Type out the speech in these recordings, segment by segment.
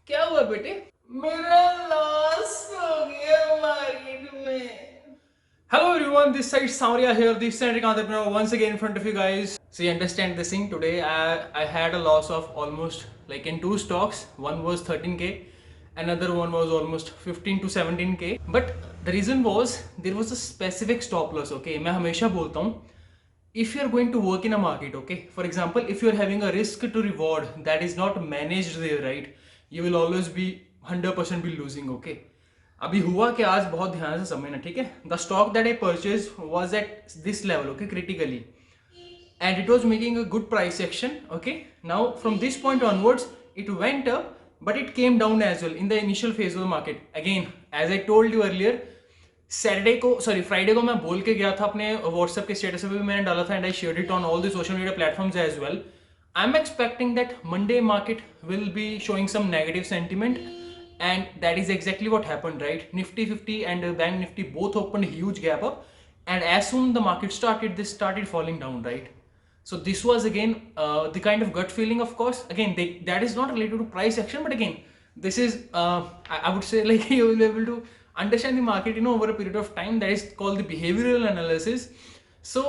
क्या हुआ बेटे? मेरा लॉस हो गया मार्केट में। Hello everyone, this side Saurya here, the eccentric entrepreneur once again in front of you guys. So you understand this thing today. I had a loss of almost like in two stocks. One was 13k, another one was almost 15 to 17k. But the reason was there was a specific stop loss. Okay, मैं हमेशा बोलता हूँ if you're going to work in a market, okay, for example, if you're having a risk to reward that is not managed there, right, you will always be 100% be losing. Okay, अभी हुआ कि आज बहुत ध्यान से समझना, ठीक है। The stock that I purchase was at this level, okay, critically, and it was making a good price action. Okay, now from this point onwards it went up, but it came down as well in the initial phase of the market. Again, as I told you earlier, Saturday को, sorry, Friday को मैं बोल के गया था अपने WhatsApp के status पे भी मैंने डाला था, and I shared it on all the social media platforms as well. I am expecting that Monday market will be showing some negative sentiment, and that is exactly what happened, right? Nifty 50 and Bank Nifty both opened huge gap up, and as soon the market started, this started falling down, right? So this was again the kind of gut feeling, of course. Again, that is not related to price action, but again, this is I would say like you will be able to understand the market, over a period of time. That is called the behavioral analysis. So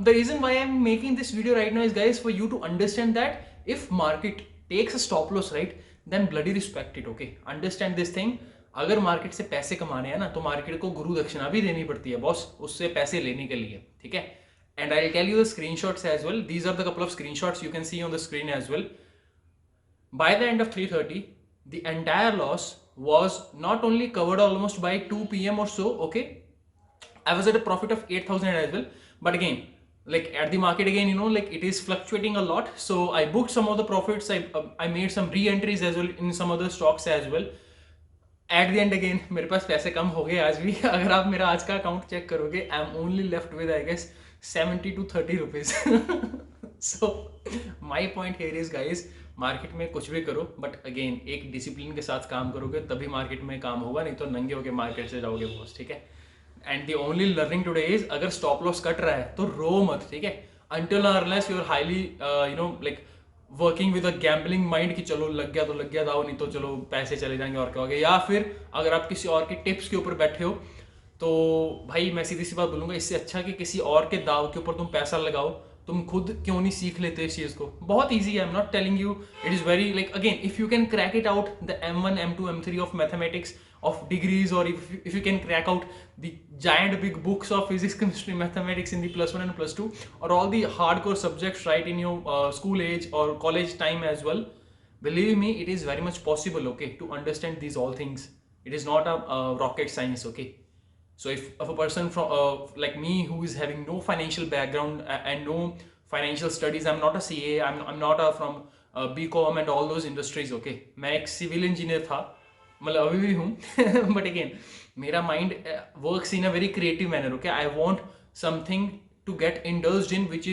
the reason why I'm making this video right now is, guys, for you to understand that if market takes a stop loss, right, then bloody respect it. Okay, understand this thing. अगर market से पैसे कमाने हैं ना, तो market को गुरु दक्षिणा भी देनी पड़ती है बॉस, उससे पैसे लेने के लिए, ठीक है। And I tell you the screenshots as well. These are the couple of screenshots you can see on the screen as well. By the end of 3:30, the entire loss was not only covered almost by 2 p.m. or so. Okay, I was at a profit of 8,000 as well. But again, like at the market again, like it is fluctuating a lot. So I booked some of the profits. I made some re-entries as well in some other stocks as well. At the end again मेरे पास पैसे कम हो गए आज भी. अगर आप मेरा आज का अकाउंट चेक करोगे, I am only left with I guess 70 to 30 rupees. So my point here is, guys, market में कुछ भी करो, बट अगेन एक डिसिप्लिन के साथ काम करोगे तभी मार्केट में काम होगा, नहीं तो नंगे होके मार्केट से जाओगे बॉस, ठीक है। And the only learning today is, अगर स्टॉप लॉस कट रहा है तो रो मत, ठीक है, until unless you are highly like working with a gambling mind कि चलो लग गया तो लग गया दाव, नहीं तो चलो पैसे चले जाएंगे और क्या हो गया। या फिर अगर आप किसी और के टिप्स के ऊपर बैठे हो, तो भाई मैं सीधी सी बात बोलूंगा, इससे अच्छा कि किसी और के दाव के ऊपर तुम पैसा लगाओ, तुम खुद क्यों नहीं सीख लेते इस चीज को। बहुत ईजी है, आई am not telling you it is very, like again, if you can crack it out the M1 M2 M3 of mathematics of degrees, or if you can crack out the giant big books of physics, chemistry, mathematics in the +1 and +2, or all the hardcore subjects right in your school age or college time as well, believe me, it is very much possible, okay, to understand these all things. It is not a rocket science, okay. So if a person from like me, who is having no financial background and no financial studies, I'm not a CA, I'm not from BCom and all those industries, okay, मैं एक civil engineer था, मतलब अभी भी हूँ, but again मेरा mind works in a very creative manner, okay. I want something to get indulged in which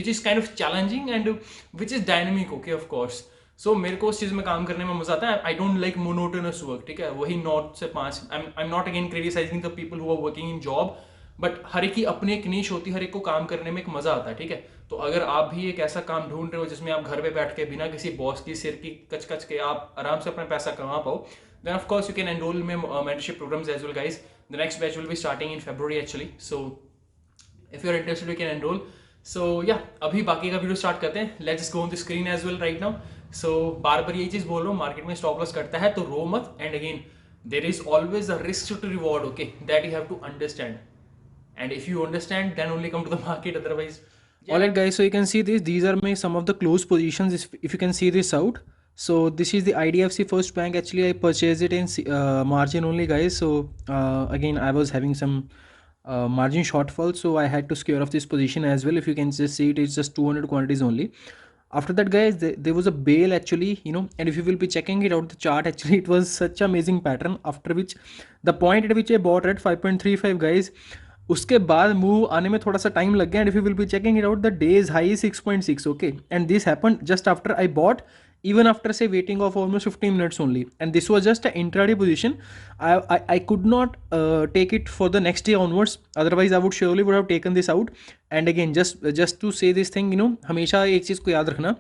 is kind of challenging and which is dynamic, okay, of course. So मेरे को उस चीज़ में काम करने में मजा आता है। I don't like monotonous work, ठीक है, वही 9 से 5। I am not again criticising the people who are working in job, but हर एक की अपनी एक नीश होती है, हर एक को काम करने में एक मजा आता है, ठीक है। तो अगर आप भी एक ऐसा काम ढूंढ रहे हो जिसमें आप घर पे बैठ के बिना किसी बॉस की सिर की कच के आप आराम से अपना पैसा कमा पाओ, then of course you can enroll in mentorship programs as well, guys. The next batch will be starting in February actually, so if you're interested you can enroll. So yeah, अभी बाकी का वीडियो स्टार्ट करते हैं. Let's go on the screen as well right now. So बार बार यही चीज बोल रहा हूँ, मार्केट में स्टॉप लॉस करता है तो रो मत, and again there is always a risk to reward, okay, that you have to understand. And if you understand, then only come to the market, otherwise. Yeah. Alright guys, so you can see this, these are my some of the close positions, if you can see this out. So this is the IDFC First Bank. Actually I purchased it in margin only, guys. So again I was having some margin shortfall, so I had to scare off this position as well. If you can just see it, it's just 200 quantities only. After that, guys, there was a bail actually, and if you will be checking it out the chart, actually it was such amazing pattern, after which the point at which I bought at 5.35, guys, उसके बाद move आने में थोड़ा सा time लग गया, and if you will be checking it out the days high 6.6, okay, and this happened just after I bought even after say waiting of almost 15 minutes only, and this was just an intraday position. I could not take it for the next day onwards, otherwise I would surely would have taken this out. And again, just to say this thing, हमेशा एक चीज़ को याद रखना,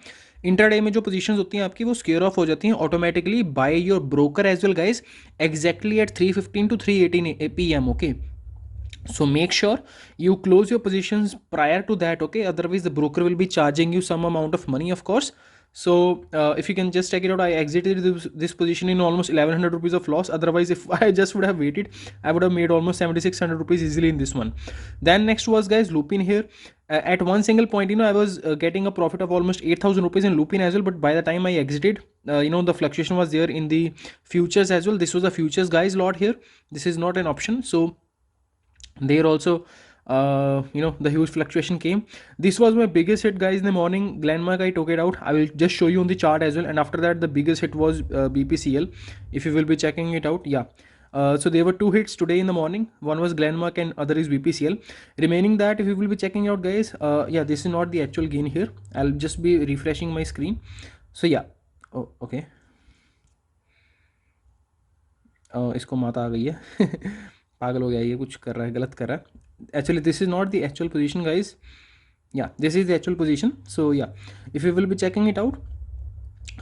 intraday में जो positions होती हैं आपकी वो स्क्वेयर ऑफ हो जाती हैं automatically by your broker as well guys, exactly at 3:15 to 3:18 PM. Okay, so make sure you close your positions prior to that, okay? Otherwise the broker will be charging you some amount of money, of course. So if you can just check it out, I exited this position in almost 1100 rupees of loss. Otherwise, if I just would have waited, I would have made almost 7600 rupees easily in this one. Then next was guys Lupin here. At one single point, I was getting a profit of almost 8000 rupees in Lupin as well. But by the time I exited, the fluctuation was there in the futures as well. This was a futures guys lot here. This is not an option. So there also the huge fluctuation came. This was my biggest hit guys in the morning. Glenmark, I took it out. I will just show you on the chart as well. And after that, the biggest hit was BPCL, if you will be checking it out. Yeah, so there were two hits today in the morning. One was Glenmark and other is BPCL. Remaining that, if you will be checking out guys, yeah, this is not the actual gain here. I'll just be refreshing my screen. So yeah, oh okay, इसको माता आ गई है पागल हो गया, ये कुछ कर रहा है, गलत कर रहा है. Actually this is not the actual position guys. Yeah, this is the actual position. So yeah, if you will be checking it out,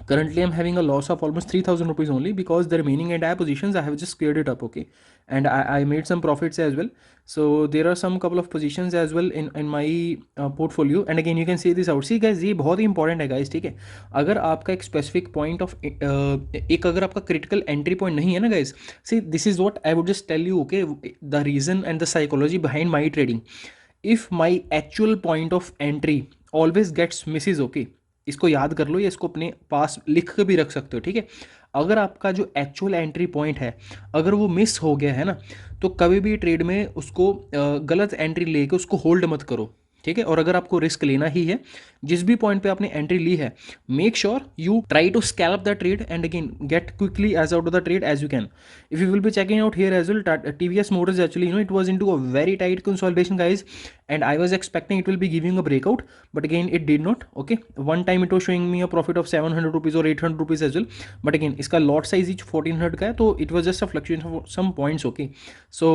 currently I'm having a loss of almost 3000 rupees only, because the remaining entire positions I have just cleared it up, okay? And I made some profits as well. So there are some couple of positions as well in my portfolio. And again you can see this out. See guys, ये बहुत ही important है guys, ठीक है? अगर आपका एक specific point of एक अगर आपका क्रिटिकल एंट्री पॉइंट नहीं है ना guys, see this is what I would just tell you, okay? The reason and the psychology behind my trading. If my actual point of entry always gets misses, okay, इसको याद कर लो या इसको अपने पास लिख के भी रख सकते हो, ठीक है? अगर आपका जो एक्चुअल एंट्री पॉइंट है अगर वो मिस हो गया है ना, तो कभी भी ट्रेड में उसको गलत एंट्री लेके उसको होल्ड मत करो, ठीक है? और अगर आपको रिस्क लेना ही है, जिस भी पॉइंट पे आपने एंट्री ली है, make sure you try to scalp the trade and again get quickly as out of the trade as you can. If you will be checking out here as well, TVS Motors actually, it was into a very tight consolidation guys, and I was expecting it will be giving a breakout, but again it did not, okay? One time it was showing me a profit of 700 rupees or 800 rupees as well, but again इसका lot size each 1400 का है, तो it was just a fluctuation of some points, okay? So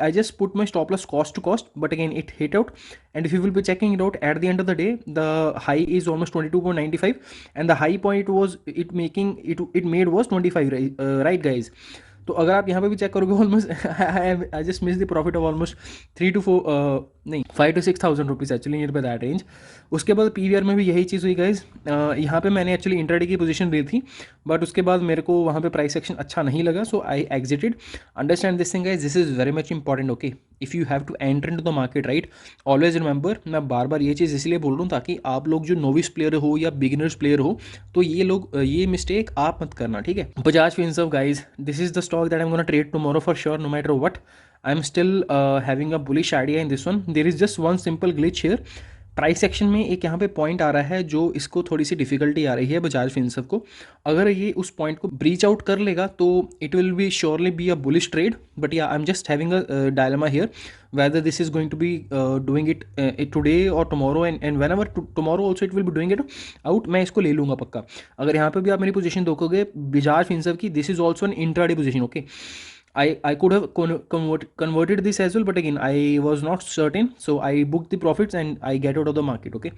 I just put my stop loss cost to cost, but again it hit out. And if you will be checking it out, at the end of the day, the high is almost 22.95, and the high point was it made was 25, right guys? तो अगर आप यहाँ पे भी check करोगे, almost I just miss the profit of almost 3 to 4 नहीं 5 to 6,000 rupees actually near by that range. उसके बाद PVR में भी यही चीज़ हुई गाइज. यहाँ पे मैंने एक्चुअली इंट्राडे की पोजीशन ली थी, बट उसके बाद मेरे को वहाँ पे प्राइस एक्शन अच्छा नहीं लगा, so I exited. Understand this thing guys, this is very much important, okay? If you have to enter in to the market, right, always remember, मैं बार बार ये चीज़ इसलिए बोल रहा हूँ ताकि आप लोग जो नोविस प्लेयर हो या बिगिनर्स प्लेयर हो, तो ये मिस्टेक आप मत करना, ठीक है? Bajaj Finserv guys, this is the stock that I am gonna trade tomorrow for sure, no matter what. I am still having a bullish idea in this one. There is just one simple glitch here. Price action में एक यहाँ पे point आ रहा है जो इसको थोड़ी सी difficulty आ रही है बजाज फिनसर्व को. अगर ये उस पॉइंट को ब्रीच आउट कर लेगा तो it will be surely be a bullish trade. But या I am just having a dilemma here whether this is going to be doing it today or tomorrow, and whenever tomorrow also it will be doing it out, मैं इसको ले लूँगा पक्का. अगर यहाँ पे भी आप मेरी पोजीशन देखोगे बजाज फिनसर्व की, this is also an intraday position, okay? I could have converted this as well, but again I was not certain, so I booked the profits and I get out of the market, okay?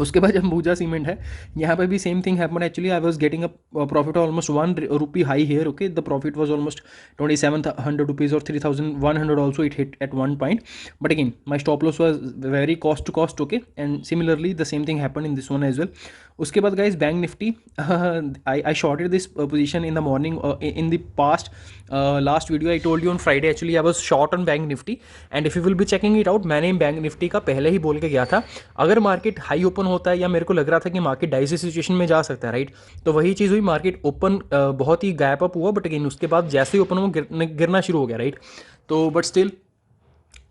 उसके बाद Ambuja cement है, यहाँ पे भी same thing happen actually. I was getting a profit almost 1 rupee high here, okay? The profit was almost 2700 rupees और 3100 also it hit at one point, but again my stop loss was very cost to cost, okay? And similarly the same thing happen in this one as well. उसके बाद guys bank Nifty, I shorted this position in the morning in the past last video. I told you on Friday actually I was short on bank Nifty, and if you will be checking it out, मैंने bank Nifty का पहले ही बोल के गया था अगर market high open होता है या मेरे को लग रहा था कि मार्केट डाइसी सिचुएशन में जा सकता है, राइट, तो वही चीज़ हुई. मार्केट ओपन बहुत ही गैप अप हुआ, बट अगेन उसके बाद जैसे ही ओपन हुआ गिरना शुरू हो गया, राइट? तो बट स्टिल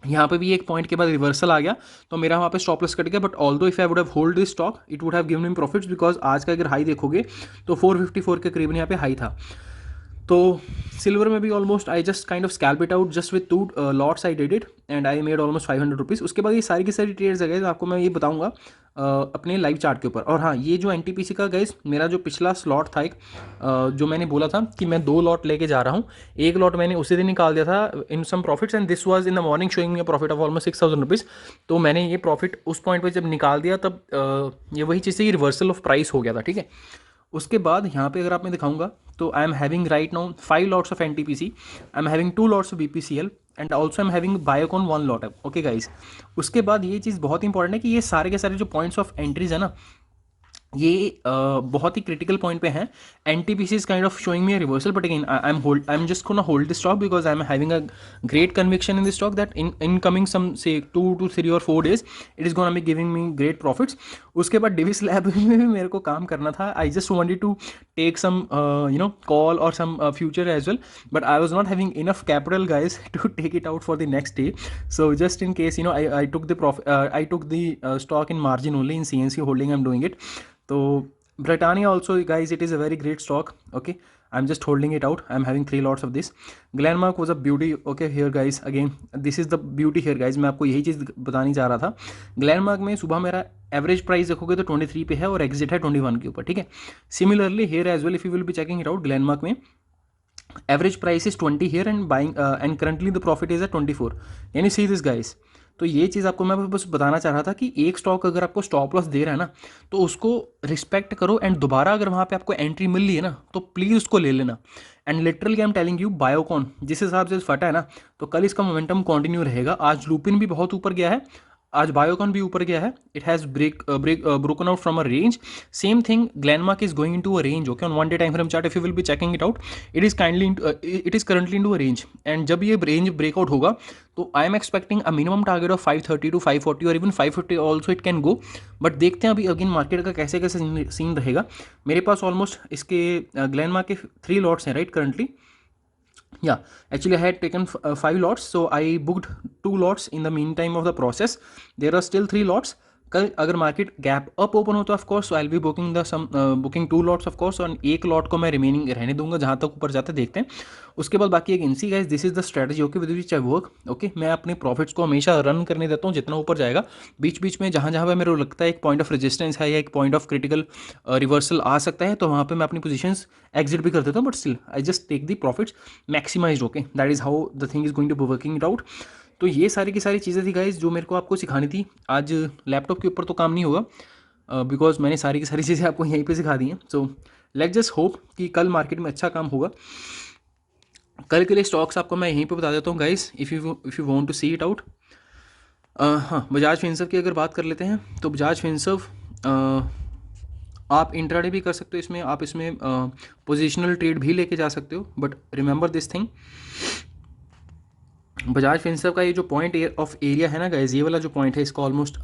यहाँ पे भी एक पॉइंट के बाद रिवर्सल आ गया, तो मेरा वहाँ पे स्टॉप लॉस कट गया. But although if I would have hold this stock it would have given me profits, because आज का अगर हाई देखोगे तो 454 के करीबन यहाँ पे हाई था. तो सिल्वर में भी almost I just kind of scalp it out just with 2 lots I did it and I made almost 500 rupees. उसके बाद ये सारी की सारी ट्रेड्स है गाइस, आपको मैं ये बताऊंगा अपने लाइव चार्ट के ऊपर। और हाँ, ये जो एनटीपीसी का गाइस मेरा जो पिछला स्लॉट था एक जो मैंने बोला था कि मैं 2 लॉट लेके जा रहा हूँ, एक लॉट मैंने उसी दिन निकाल दिया था in some profits and this was in the morning showing me profit of almost 6000 rupees. तो मैंने ये प्रॉफिट उस पॉइंट पर जब निकाल दिया तब ये वही चीज़ थी, रिवर्सल ऑफ प्राइस हो गया था, ठीक है। उसके बाद यहाँ पे अगर आप मैं दिखाऊंगा तो आई am having right now 5 lots of NTPC, I am having 2 lots of BPCL and also I am having Biocon 1 lot. Okay guys, उसके बाद ये चीज़ बहुत इंपॉर्टेंट है कि ये सारे के सारे जो पॉइंट्स ऑफ एंट्रीज है ना, ये बहुत ही क्रिटिकल पॉइंट पे हैं। NTPC is kind of showing me a reversal, but again I am just gonna hold the stock because I am having a great conviction in the stock that in coming some से 2 to 3 or 4 days it is gonna be giving me great profits. उसके बाद Divi's lab में भी मेरे को काम करना था। I just wanted to take some call और some future as well, but I was not having enough capital guys to take it out for the next day. So just in case I took the I took the stock in margin only in CNC holding I am doing it. तो Britannia also guys, it is a very great stock. Okay, I'm just holding it out. I'm having 3 lots of this. Glenmark was a beauty. Okay, here guys, again this is the beauty here guys, मैं आपको यही चीज़ बतानी चाह रहा था। Glenmark में सुबह मेरा एवरेज प्राइस देखोगे तो 23 पे है और एग्जिट है 21 के ऊपर, ठीक है। Similarly here as well, if you will be checking it out, Glenmark में average price is 20 here and buying and currently the profit is at 24. Can you see this guys? तो ये चीज़ आपको मैं बस बताना चाह रहा था कि एक स्टॉक अगर आपको स्टॉप लॉस दे रहा है ना, तो उसको रिस्पेक्ट करो एंड दोबारा अगर वहाँ पे आपको एंट्री मिल रही है ना, तो प्लीज़ उसको ले लेना। And literally I am telling you, Biocon जिस हिसाब से फटा है ना, तो कल इसका मोमेंटम कंटिन्यू रहेगा। आज लुपिन भी बहुत ऊपर गया है, आज बायोकॉन भी ऊपर गया है, it has broken out from a range. Same thing Glenmark is going into a range. Okay, on 1 day time frame chart if you will be checking it out, it is currently into a range. And जब ये range breakout होगा तो आई am expecting a minimum target of 530 to 540 और even 550 also it can go. But देखते हैं अभी again market का कैसे कैसे सीन रहेगा। मेरे पास ऑलमोस्ट इसके ग्लेनमार्क के 3 लॉट्स हैं right currently. Yeah, actually I had taken 5 lots, so I booked 2 lots in the meantime of the process. There are still 3 lots. कल अगर मार्केट गैप अप ओपन हो तो of course I will be booking 2 lots of course, और एक lot को मैं remaining रहने दूंगा जहाँ तक ऊपर जाते देखते हैं। उसके बाद बाकी एक इनसी guys, this is the strategy okay with which I work. Okay, मैं अपने प्रॉफिट्स को हमेशा रन करने देता हूँ जितना ऊपर जाएगा। बीच बीच में जहाँ जहाँ पे मेरे को लगता है एक पॉइंट ऑफ रेजिस्टेंस है या एक पॉइंट ऑफ क्रिटिकल रिवर्सल आ सकता है, तो वहाँ पर मैं अपनी पोजिशंस एग्जिट भी कर देता हूँ, but still I just take the profits maximize. Okay, that is how the thing is going to be working it out. तो ये सारी की सारी चीज़ें थी गाइज जो मेरे को आपको सिखानी थी। आज लैपटॉप के ऊपर तो काम नहीं होगा बिकॉज मैंने सारी की सारी चीज़ें आपको यहीं पे सिखा दी हैं। सो लेट्स जस्ट होप कि कल मार्केट में अच्छा काम होगा। कल के लिए स्टॉक्स आपको मैं यहीं पे बता देता हूँ guys, if you want to see it out. हाँ, बजाज फिनसर्व की अगर बात कर लेते हैं तो बजाज फिनसर्व आप इंट्राडे भी कर सकते हो इसमें, आप इसमें पोजिशनल ट्रेड भी लेके जा सकते हो। But remember this thing, Bajaj Finserv का ये जो पॉइंट ऑफ एरिया है ना गाइज, ये वाला जो पॉइंट है इसका ऑलमोस्ट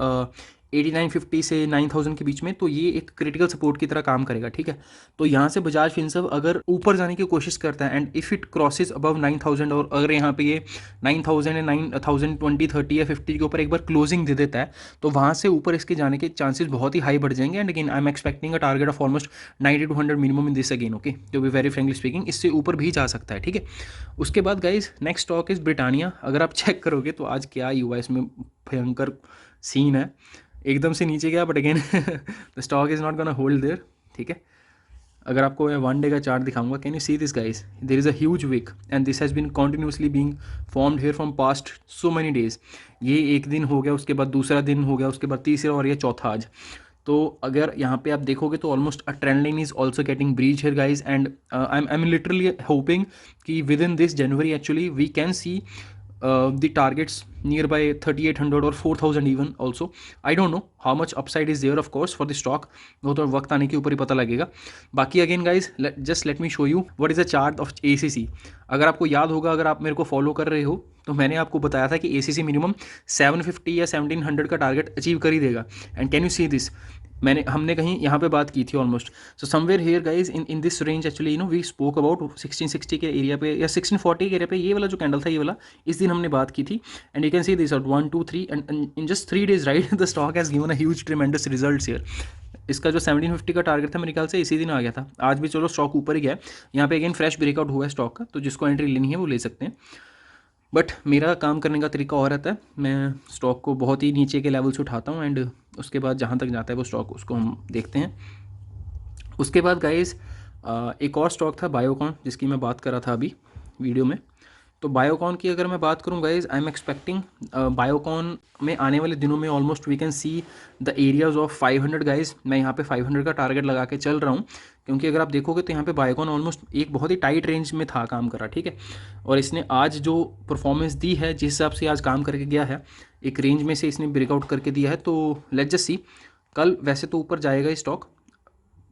8950 से 9000 के बीच में, तो ये एक क्रिटिकल सपोर्ट की तरह काम करेगा, ठीक है। तो यहाँ से बजाज फिनसर्व अगर ऊपर जाने की कोशिश करता है and if it crosses above 9000, और अगर यहाँ पे ये 9000 या 9000 20 30 या 50 के ऊपर एक बार क्लोजिंग दे देता है, तो वहाँ से ऊपर इसके जाने के चांसेस बहुत ही हाई बढ़ जाएंगे। And again I am expecting a target of almost 90 to 100 minimum in this again. Okay, to be very frankly speaking, इससे ऊपर भी जा सकता है, ठीक है। उसके बाद guys next stock is Britannia. अगर आप चेक करोगे तो आज क्या हुआ, इसमें भयंकर सीन है, एकदम से नीचे गया, but again the stock is not gonna hold their, ठीक है। अगर आपको मैं 1 day का चार्ट दिखाऊंगा, can you see this guys, there is a huge wick and this has been continuously being formed here from past so many days. ये एक दिन हो गया, उसके बाद दूसरा दिन हो गया, उसके बाद तीसरा और ये चौथा आज। तो अगर यहाँ पे आप देखोगे तो almost a trend line is also getting breach here guys, and I am literally hoping कि within this January actually we can see the targets nearby 3800 or 4000 even also. I don't know how much upside is there of course for the stock, वो तो वक्त आने के ऊपर ही पता लगेगा। बाकी again guys just let me show you what is the chart of ACC। अगर आपको याद होगा, अगर आप मेरे को फॉलो कर रहे हो, तो मैंने आपको बताया था कि ACC मिनिमम 750 या 1700 का टारगेट अचीव कर ही देगा। And can you see this, हमने कहीं यहाँ पे बात की थी almost. So somewhere here guys in this range actually we spoke about 1660 के एरिया पे या 1640 के एरिया पे, ये वाला जो कैंडल था ये वाला, इस दिन हमने बात की थी। And you can see this out 1 2 3 and in just 3 days right the stock has given a huge tremendous results here. इसका जो 1750 का टारगेट था मेरे ख्याल से इसी दिन आ गया था। आज भी चलो स्टॉक ऊपर ही गया है। यहाँ पे अगेन फ्रेश ब्रेकआउट हुआ है स्टॉक का, तो जिसको एंट्री लेनी है वो ले सकते हैं। बट मेरा काम करने का तरीका और रहता है, मैं स्टॉक को बहुत ही नीचे के लेवल से उठाता हूँ एंड उसके बाद जहाँ तक जाता है वो स्टॉक उसको हम देखते हैं। उसके बाद गाइस एक और स्टॉक था बायोकॉन, जिसकी मैं बात कर रहा था अभी वीडियो में। तो बायोकॉन की अगर मैं बात करूँ guys, I am expecting Biocon में आने वाले दिनों में almost we can see the areas of 500 guys. मैं यहाँ पे 500 का टारगेट लगा के चल रहा हूँ, क्योंकि अगर आप देखोगे तो यहाँ पे बायोकॉन ऑलमोस्ट एक बहुत ही टाइट रेंज में था काम कर रहा, ठीक है। और इसने आज जो परफॉर्मेंस दी है, जिस हिसाब से आज काम करके गया है, एक रेंज में से इसने ब्रेकआउट करके दिया है। तो लेट्स जस्ट सी, कल वैसे तो ऊपर जाएगा स्टॉक,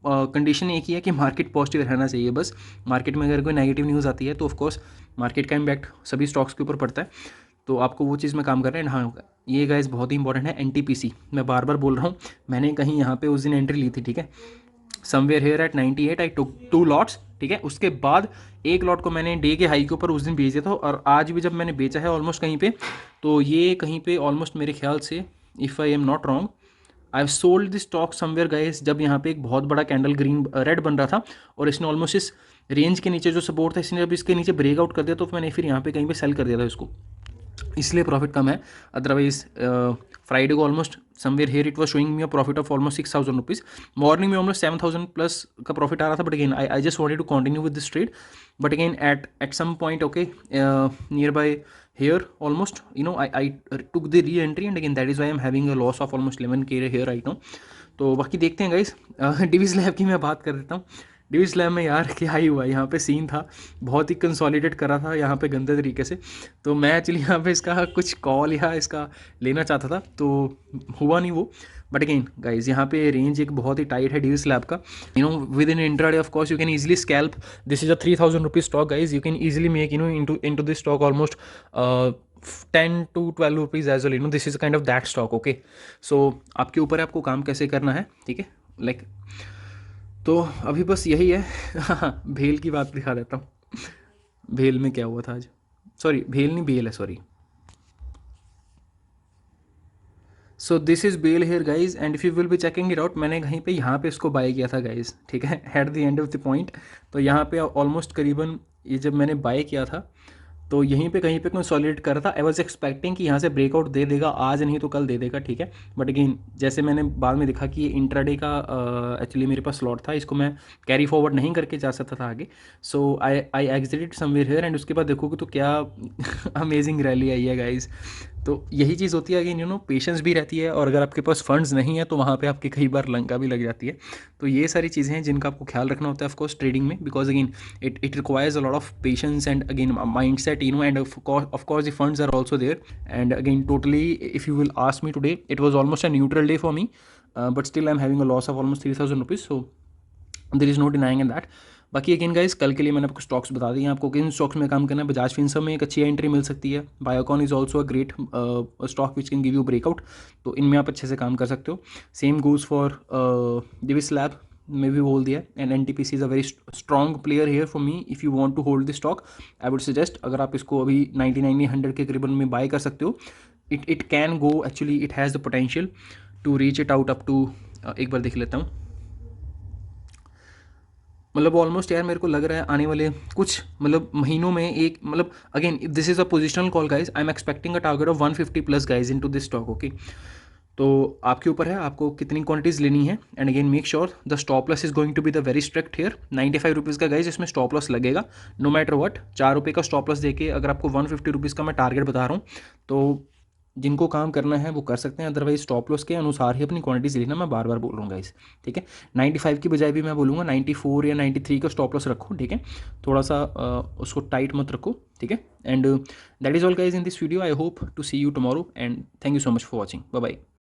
कंडीशन एक ही है कि मार्केट पॉजिटिव रहना चाहिए बस। मार्केट में अगर कोई नेगेटिव न्यूज़ आती है तो ऑफकोर्स मार्केट का इम्पैक्ट सभी स्टॉक्स के ऊपर पड़ता है, तो आपको वो चीज़ में काम करना है। हाँ, ये गाइस बहुत ही इंपॉर्टेंट है, एनटीपीसी। मैं बार बार बोल रहा हूँ, मैंने कहीं यहाँ पे उस दिन एंट्री ली थी, ठीक है, somewhere here at 98 I took 2 lots, ठीक है। उसके बाद एक लॉट को मैंने डे के हाई के ऊपर उस दिन बेच दिया था, और आज भी जब मैंने बेचा है ऑलमोस्ट कहीं पे, तो ये कहीं पे ऑलमोस्ट मेरे ख्याल से, if I am not wrong, I sold this stock somewhere guys जब यहाँ पे एक बहुत बड़ा कैंडल ग्रीन रेड बन रहा था, और इसने ऑलमोस्ट इस रेंज के नीचे जो सपोर्ट था, इसने जब इसके नीचे ब्रेकआउट कर दिया तो मैंने फिर यहाँ पे कहीं पे सेल कर दिया था इसको, इसलिए प्रॉफिट कम है। अदरवाइज फ्राइडे को almost somewhere here it was showing me a profit of almost 6000 rupees. Morning में ऑलमोस्ट 7000 प्लस का प्रॉफिट आ रहा था, but again I just wanted to continue with this trade, but again at some point okay near by here almost, you know, I took the re-entry and again that is why I'm having a loss of almost 11k here right now। तो बाकी देखते हैं guys. Divi's lab की मैं बात कर देता हूँ। डिविस लैब में यार क्या ही हुआ, यहाँ पे सीन था बहुत ही कंसोलिडेट करा था यहाँ पे गंदे तरीके से, तो मैं एक्चुअली यहाँ पे इसका कुछ कॉल या इसका लेना चाहता था, तो हुआ नहीं वो। बट अगेन गाइज यहाँ पे रेंज एक बहुत ही टाइट है डिविस लैब का, you know, within intraday of course you can easily scalp. This is a 3000 rupees stock guys, you can easily make, you know, into this stock almost 10 to 12 rupees as well, you know, this is kind of that stock, okay. So आपके ऊपर है आपको काम कैसे करना है, ठीक है, लाइक तो अभी बस यही है। भेल की बात दिखा देता हूँ, भेल में क्या हुआ था आज, सॉरी भेल नहीं बेल है, sorry. So this is BEL here guys, and if you will be checking it out, मैंने कहीं पे यहाँ पे इसको बाय किया था गाइज, ठीक है, at the end of the point. तो यहाँ पे ऑलमोस्ट करीबन ये जब मैंने बाय किया था तो यहीं पे कहीं पे कंसोलिडेट कर रहा था। आई वॉज एक्सपेक्टिंग कि यहाँ से ब्रेकआउट दे देगा, आज नहीं तो कल दे देगा, ठीक है। बट अगेन जैसे मैंने बाद में देखा कि ये इंट्राडे का एक्चुअली मेरे पास स्लॉट था, इसको मैं कैरी फॉरवर्ड नहीं करके जा सकता था आगे। सो I exerted somewhere here, and उसके बाद देखोगे तो क्या अमेजिंग रैली आई है गाइज। तो यही चीज़ होती है, अगेन यू नो, पेशेंस भी रहती है, और अगर आपके पास फंड्स नहीं है तो वहाँ पे आपके कई बार लंका भी लग जाती है। तो ये सारी चीज़ें हैं जिनका आपको ख्याल रखना होता है ऑफकोर्स ट्रेडिंग में, because again it requires a lot of patience and again mind set, you know, end of course the funds are also there। And again totally, if you will ask me today, it was almost a neutral day for me, but still I'm having a loss of almost 3000 rupees, so there is no denying in that। बाकी again guys कल के लिए मैंने आपको stocks बता दिए, आपको किन स्टॉक्स में काम करना है। बजाज फिनसर्व में एक अच्छी एंट्री मिल सकती है। Biocon is also a great stock which can give you breakout, तो इनमें आप अच्छे से काम कर सकते हो। Same goes for Divi's lab में भी बोल दिया, and NTPC is a very strong player here for me. If you want to hold this stock, I would suggest, अगर आप इसको अभी 99 100 के करीबन में बाय कर सकते हो, it can go, actually it has the potential to reach it out up to, एक बार देख लेता हूँ, मतलब ऑलमोस्ट यार मेरे को लग रहा है आने वाले कुछ मतलब महीनों में एक, मतलब again this is a positional call guys, I am expecting a target of 150 plus guys into this stock, okay. तो आपके ऊपर है आपको कितनी क्वांटिटीज़ लेनी है, and again make sure the stop loss is going to be the very strict here. 95 rupees का guys इसमें स्टॉप लॉस लगेगा, नो मैटर वट। 4 रुपये का स्टॉप लॉस देके अगर आपको 150 रुपीज़ का मैं टारगेट बता रहा हूँ, तो जिनको काम करना है वो कर सकते हैं, अदरवाइज स्टॉप लॉस के अनुसार ही अपनी क्वांटिटीज लेना, मैं बार बार बोल रहा हूँ गाइस, ठीक है। 95 की बजाय भी मैं बोलूँगा 94 या 93 का स्टॉप लॉस रखो, ठीक है, थोड़ा सा उसको टाइट मत रखो, ठीक है। And that is all guys in this video, I hope to see you tomorrow, and thank you so much for watching, bye bye.